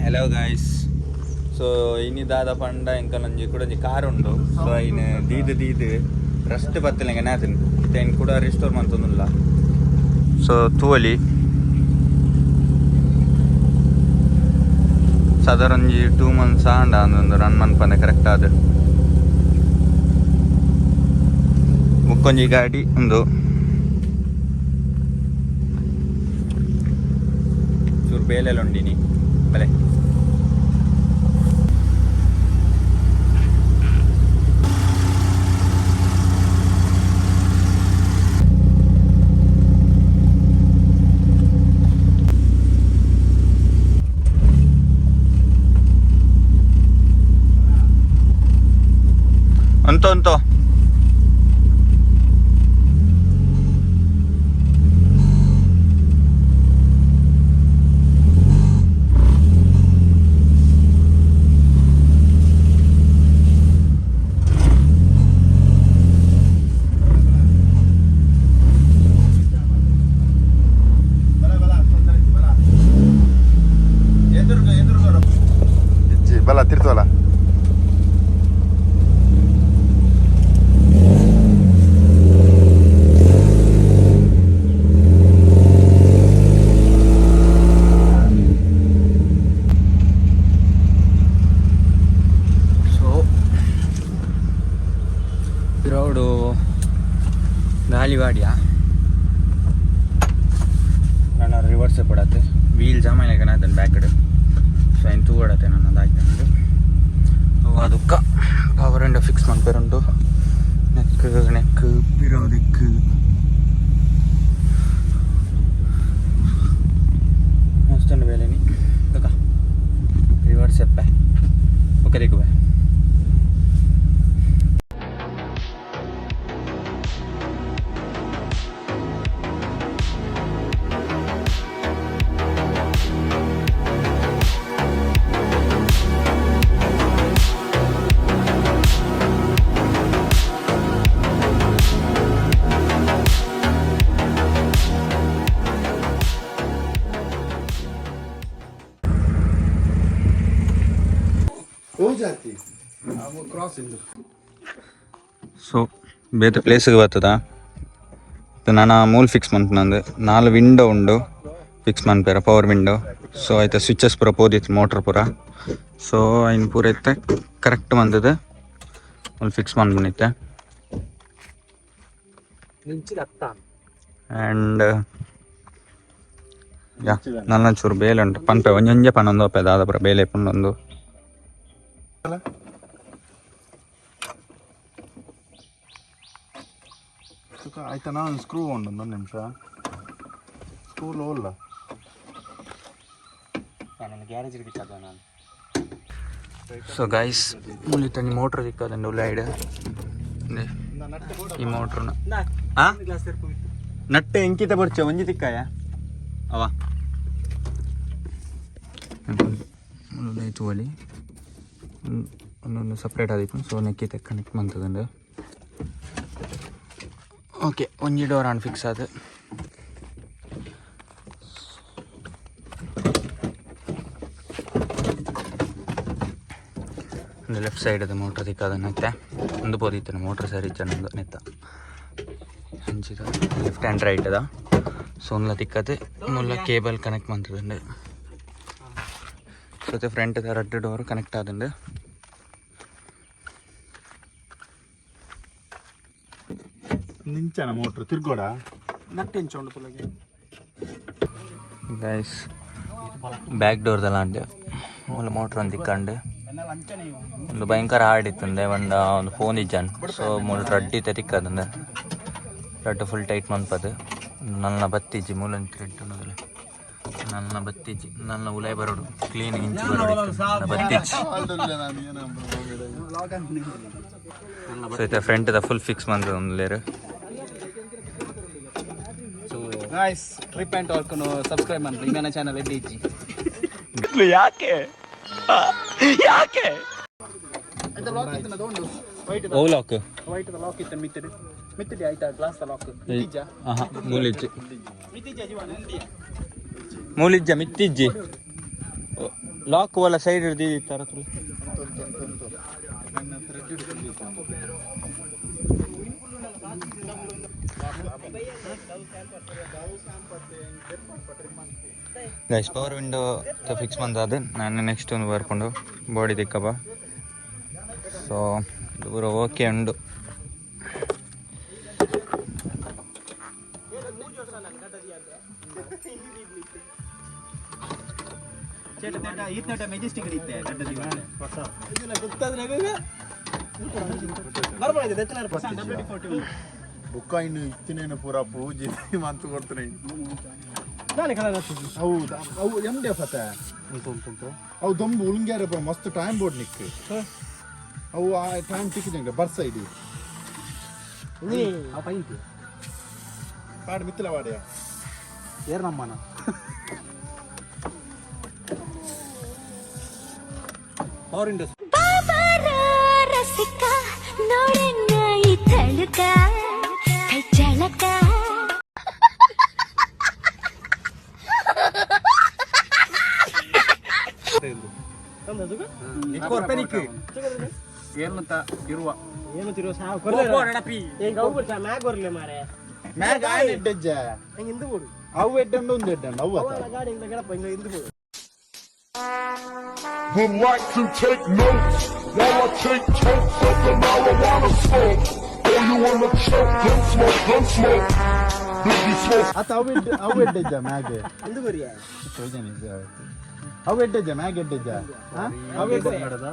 Hello guys. So ಇನ್ನಿದಾದ ಪಂಡ ಎಂಕಲೊಂಜಿ ಕೂಡ ಒಂಜಿ ಕಾರ್ ಉಂಡು. ಸೊ ಐನ್ ದೀದ್ ರಸ್ಟ್ ಬತ್ತಲೆಂಗೆ ನಾತನ್ ಐನ್ ಕೂಡ ರಿಸ್ಟೋರ್ ಮಂತೊಂದುಲ್ಲ. ಸೊ ತೂವಲಿ ಸಾಧಾರಣ ಒಂಜಿ 2 months ಆಂಡ ಅಂದೊಂದು ರನ್ ಮನ್ಪಂದೆ ಕರೆಕ್ಟ್ ಆದ ಮುಕ್ಕೊಂಜಿ ಗಾಡಿ ಒಂದು ಚೂರು ಬೇಲೆಲ್ಲ ಉಂಡಿನಿ ಬಲೆ. ಅಂತೂ ಬಲ ತಿರ್ತವಲ್ಲ. ರೋಡು ಗಾಲಿವಾಡಿಯ ನನ್ನ ರಿವರ್ಸೇ ಪಡತ್ತೆ ವೀಲ್ ಜಾಮಾನ್ ಅದನ್ನು ಬ್ಯಾಕ್ ಕಡೆ. ಸೊ ಏನು ತೂಗಡತ್ತೆ ನನ್ನದು ಆಯ್ತು ನನ್ನದು ಅದಕ್ಕೆ ಪವರ್ ಇಂಡ ಫಿಕ್ಸ್ ಮಾಡ್ಪೇರುಂಟು. ನೆಕ್ ಪಿರೋದಿಕ್ಕು ಮಸ್ತುಂಡು ಬೇಲೆನಿ ಅಕ್ಕ ರಿವರ್ಸ್ ಎಪ್ಪೆ ಓಕೆ ದಿಕ್ಕುವೆ. ಸೊ ಬೇರೆ ಪ್ಲೇಸಿಗೆ ಬರ್ತದ ನಾನು ಮೂಲ ಫಿಕ್ಸ್ ಮನ್ಪುನಂದು 4 ವಿಂಡೋ ಉಂಡು ಫಿಕ್ಸ್ ಮನ್ಪೇರ ಪವರ್ ವಿಂಡೋ. ಸೊ ಆಯ್ತಾ ಸ್ವಿಚಸ್ ಪೂರ ಪೋದಿತ್ತು ಮೋಟ್ರ್ ಪೂರ. ಸೊ ಐನು ಪೂರ ಇತ್ತೆ ಕರೆಕ್ಟ್ ಬಂದದ ಮೂಲ ಫಿಕ್ಸ್ ಮನ್ಪುನಿತ್ತೆ. ಆ್ಯಂಡ್ ಯಾ ನನ್ನ ಚೂರು ಬೇಲೆ ಉಂಟು ಪನ್ಪೆ ಒಂಜೊಂಜೆ ಪನ್ನೊಂದು ಒಪ್ಪೆ ದಾದ ಪೂರ ಬೇಲೆ ಪನ್ನೊಂದು ಆಯ್ತಾ. ನಾನು ಸ್ಕ್ರೂ ಉಂಡು ಒಂದು ನಿಮಿಷ ಸ್ಕ್ರೂ ಲೋಲ್ಲ ಗ್ಯಾರೇಜ್ ನಾನು. ಸೊ ಗೈಸ್ ಮುಳಿತ ನೀ ಮೋಟ್ರ್ ದಿಕ್ಕದಂಡು ಉಳ್ಳಾಯ್ಡ್ ಈ ಮೋಟ್ರನ್ನ ನಟ್ಟೆ ಎಂಕಿತ ಬರ್ಚ ಒಂಜಿ ತಿಕ್ಕಾಯ ಅವ ತೂವಲಿ ಒಂದೊಂದು ಸಪ್ರೇಟ್ ಆದಿತ್ತು. ಸೊ ನೆಕ್ಕಿ ಕನೆಕ್ಟ್ ಮಾಡ್ತದಂಡು. ಓಕೆ ಒಂಜಿ ಡೋರ್ ಆನ್ ಫಿಕ್ಸ್ ಆದ. ಒಂದು ಲೆಫ್ಟ್ ಸೈಡ್ ಮೋಟ್ರ್ ದಿಕ್ಕದ ನೆತ್ತ ಒಂದು ಪೋದಿತ್ತು ಮೋಟ್ರ್ ಸರಿ ಚೆನ್ನೊಂದು ನೆತ್ತ ಹಂಚಿದ ಲೆಫ್ಟ್ ಹ್ಯಾಂಡ್ ರೈಟ್ ಅದ. ಸೊ ಒಂದು ತಿಕ್ಕದೆ ಮುಲ್ಲ ಕೇಬಲ್ ಕನೆಕ್ಟ್ ಮಾಡ್ತದಂಡು. ಸೊ ಫ್ರಂಟ್ 2 ಡೋರ್ ಕನೆಕ್ಟ್ ಆದಂಡು. ನಿಂಚನ ಮೋಟ್ರ್ ತಿರ್ಗೋಡ ನಟ್ಟೆಂಚೋಂಡು ತುಲಗೆ ಗೈಸ್ ಬ್ಯಾಕ್ ಡೋರ್ದೆಲ್ಲ ಅಂಡೆ ಒಂದು ಮೋಟ್ರ್ ಒಂದು ತಿಕ್ಕಂಡು ಒಂದು ಭಯಂಕರ ಹಾರ್ಡಿತ್ತಂದೆ ಒಂದು ಫೋನ್ ಇಜ್ಜನ್. ಸೊ ಮೂಲ ರಡ್ಡಿ ತಿಕ್ಕದಂದೆ ರಡ್ಡು ಫುಲ್ ಟೈಟ್ ಮನ್ಪದು ನನ್ನ ಬತ್ತಿಜ್ಜಿ ಮೂಲನ್ ಥ್ರೆಡ್ ಅನ್ನೋದಿಲ್ಲ ನನ್ನ ಬತ್ತಿಜ್ಜಿ ನನ್ನ ಉಲೈ ಬರೋಡು ಕ್ಲೀನ್ ಇಂಚು ಬರೋಡು ಬತ್ತಿಜ್ಜಿ. ಸೊ ಇದು ಫ್ರಂಟ್ ಫುಲ್ ಫಿಕ್ಸ್ ಮಾಡ್ತದೆ ಒಂದು ಲೇರು. ಸೊ ಗೈಸ್ ಟ್ರಿಪ್ ಆ್ಯಂಡ್ ಟಾಲ್ಕ್ನು ಸಬ್ಸ್ಕ್ರೈಬ್ ಮಾಡಿ ನನ್ನ ಚಾನಲ್ ಎಡ್ಡಿಜ್ಜಿ ಯಾಕೆ ಓ ಲಾಕ್ ವೈಟ್ ಲಾಕ್ ಇತ್ತು ಮಿತ್ತಿಡಿ ಆಯ್ತಾ ಗ್ಲಾಸ್ ಲಾಕ್ ಮೂಲಿಜ್ಜಿ ಮಿತ್ತಿಜ್ಜಿ ಲಾಕ್ ಒಲ್ಲ ಸೈಡ್ ಹಿಡ್ದು ತರ ನನ್ನ ಥ್ರೆಡ್ ಹಿಡ್ಕೊಂಡಿದ್ದಾನೆ. ಗೈಸ್ ಪವರ್ ವಿಂಡೋ ಫಿಕ್ಸ್ ಬಂದದು ನಾನು ನೆಕ್ಸ್ಟ್ ಒಂದು ಬರ್ಕೊಂಡು ಬಾಡಿ ದಿಕ್ಕಪ್ಪ. ಸೊ ದೂರ ಓಕೆ ಉಂಡು. ಮೆಜೆಸ್ಟಿಕ್ ಬುಕ್ಕ ಇನ್ನು ಇತ್ತಿನೇನು ಪೂರ ಪೂಜೆ ಮಂತು ಕೊಡ್ತೀನಿ. ಹೌದಾ ಅವು ಎಂಡೆ ಫತೆ ಅವು ದೊಂಬು ಉಳ್ಗ್ಯಾರ ಮಸ್ತ್ ಟೈಮ್ ಬೋರ್ಡ್ ನಿಕ್ಕು ಅವು ಆ ಟೈಮ್ ಟಿಕ್ಕಿದಂಗೆ ಬರ್ಸ ಇಡಿ ಪಾಡು ಮಿತ್ತಲ ವಾಡ್ಯಾ ಏರ್ ನಮ್ಮನ ಪವರ್ ವಿಂಡೋ ರಸಿಕ ನೋಡಣ್ಣ ಈ ತಳುಕ ಕೈ ಚಳಕ ಏನಂತ ಇರುವ ಮ್ಯಾಗ ಆಯ್ನ ಎಡ್ಡೆಜ್ಜ ಅವು ಎಡ್ಡಂಡು ಒಂದು ಎಡ್ಡಂಡು ಅವು Would like to take notes while I take totes of the marijuana smoke. Oh, you wanna choke? Don't smoke. Biggie smoke. ಆತ ಅವು ಎಡ್ಡೆಜ್ಜ ಮ್ಯಾಗೆ ಅವು ಎಡ್ಡೆಜ್ಜ ಮ್ಯಾಗ ಎಡ್ಡೆಜ್ಜ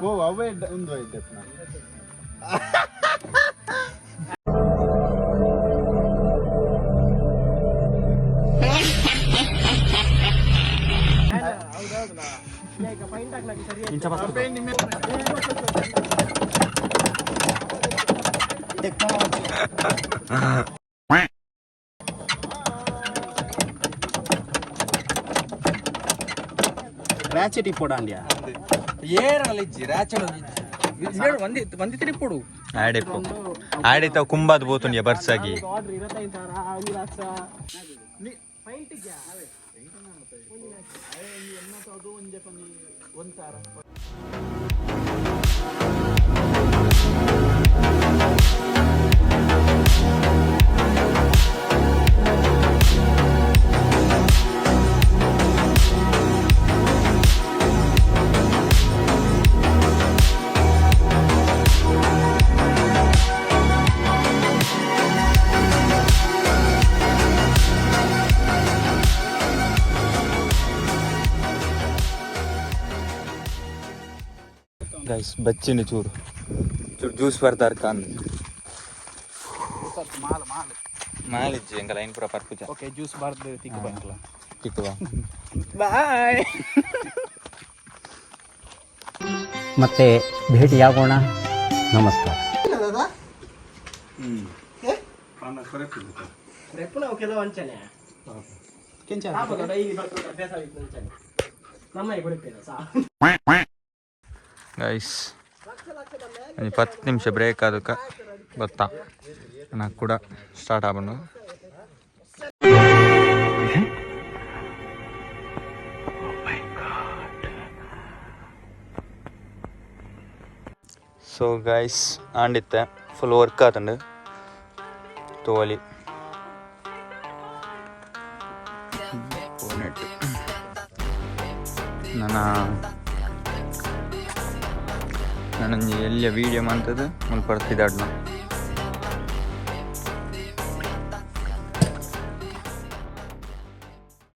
ಓ ಅವು ಎಡ್ಡ ಒಂದು ಎಡ್ಡೆಪ್ಪ ರಾಚೆಟ್ ಇಪ್ಪೋಡಾಂಡ್ಯಾ ಏರಲ್ಲಿ ಇಜ್ಜಿ ರಾಚೆಟ್ ಒಂದಿ ತಿರುಪುಡು ಆಡಿತಾವ ಕುಂಬಾದ್ ಬೋತುಂಡ್ಯ ಬರ್ಸಾಗಿ ಗೈಸ್ ಬಚ್ಚಿನ ಚೂರು ಜ್ಯೂಸ್ ಬರ್ತಾರ ಕಾಂದ್ ಮಾಲಿಜ್ಜಿ ಎಂಗ ಲೈನ್ ಪೂರ ಪರ್ಪುಜ ಓಕೆ ಜ್ಯೂಸ್ ಬಾರ್ದು ತಿಕ್ಕು ಬಂಕಲ ತಿಕ್ಕುವ ಬಾಯ್ ಮತ್ತೆ ಭೇಟಿಯಾಗೋಣ. ನಮಸ್ಕಾರ. ಗೈಸ್ ಒಂದು 10 ನಿಮಿಷ ಬ್ರೇಕ್ ಅದಕ್ಕೆ ಗೊತ್ತಾ నాకు ಕೂಡ ಸ್ಟಾರ್ಟ್ ಆಗ್ಬಂಡು. ಸೊ ಗೈಸ್ ಆಂಡಿತ್ತೆ ಫುಲ್ ವರ್ಕ್ ಆತಂಡು ತೋಲಿ ನಾನು ಎಲ್ಲಿಯ ವೀಡಿಯೋ ಮಾಡ್ತದೆ ಮುಲ್ಪ ಬರ್ತಿದ್ದಾಡ್ನ